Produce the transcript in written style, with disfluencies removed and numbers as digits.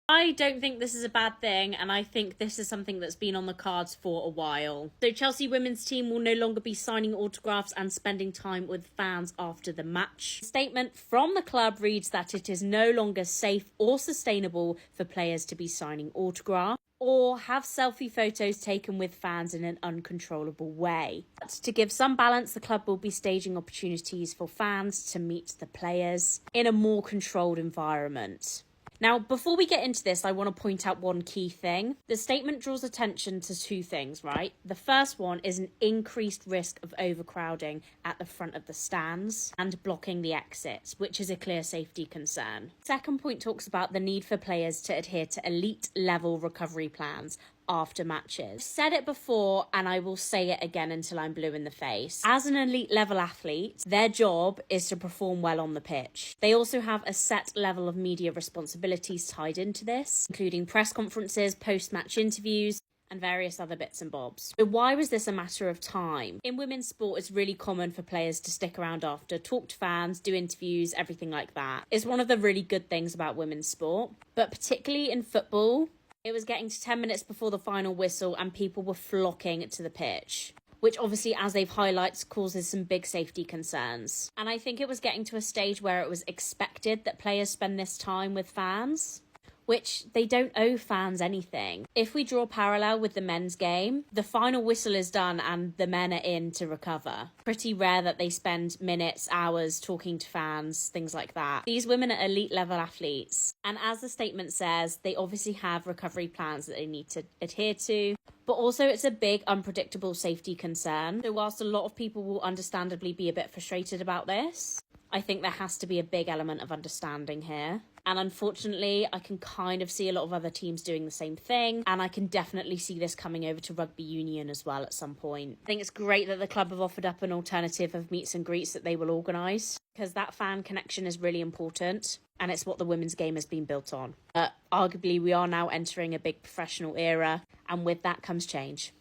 I don't think this is a bad thing, and I think this is something that's been on the cards for a while. So Chelsea women's team will no longer be signing autographs and spending time with fans after the match. The statement from the club reads that it is no longer safe or sustainable for players to be signing autographs or have selfie photos taken with fans in an uncontrollable way. But to give some balance, the club will be staging opportunities for fans to meet the players in a more controlled environment. Now, before we get into this, I want to point out one key thing. The statement draws attention to two things, right? The first one is an increased risk of overcrowding at the front of the stands and blocking the exits, which is a clear safety concern. Second point talks about the need for players to adhere to elite level recovery plans after matches. I've said it before and I will say it again until I'm blue in the face. As an elite level athlete, their job is to perform well on the pitch. They also have a set level of media responsibilities tied into this, including press conferences, post-match interviews, and various other bits and bobs. So why was this a matter of time? In women's sport, it's really common for players to stick around after, talk to fans, do interviews, everything like that. It's one of the really good things about women's sport. But particularly in football, it was getting to 10 minutes before the final whistle and people were flocking to the pitch, which obviously, as they've highlighted, causes some big safety concerns. And I think it was getting to a stage where it was expected that players spend this time with fans, which they don't owe fans anything. If we draw a parallel with the men's game, the final whistle is done and the men are in to recover. Pretty rare that they spend minutes, hours talking to fans, things like that. These women are elite level athletes. And as the statement says, they obviously have recovery plans that they need to adhere to. But also it's a big unpredictable safety concern. So whilst a lot of people will understandably be a bit frustrated about this, I think there has to be a big element of understanding here. And unfortunately, I can kind of see a lot of other teams doing the same thing. And I can definitely see this coming over to rugby union as well at some point. I think it's great that the club have offered up an alternative of meets and greets that they will organise, because that fan connection is really important. And it's what the women's game has been built on. Arguably, we are now entering a big professional era. And with that comes change.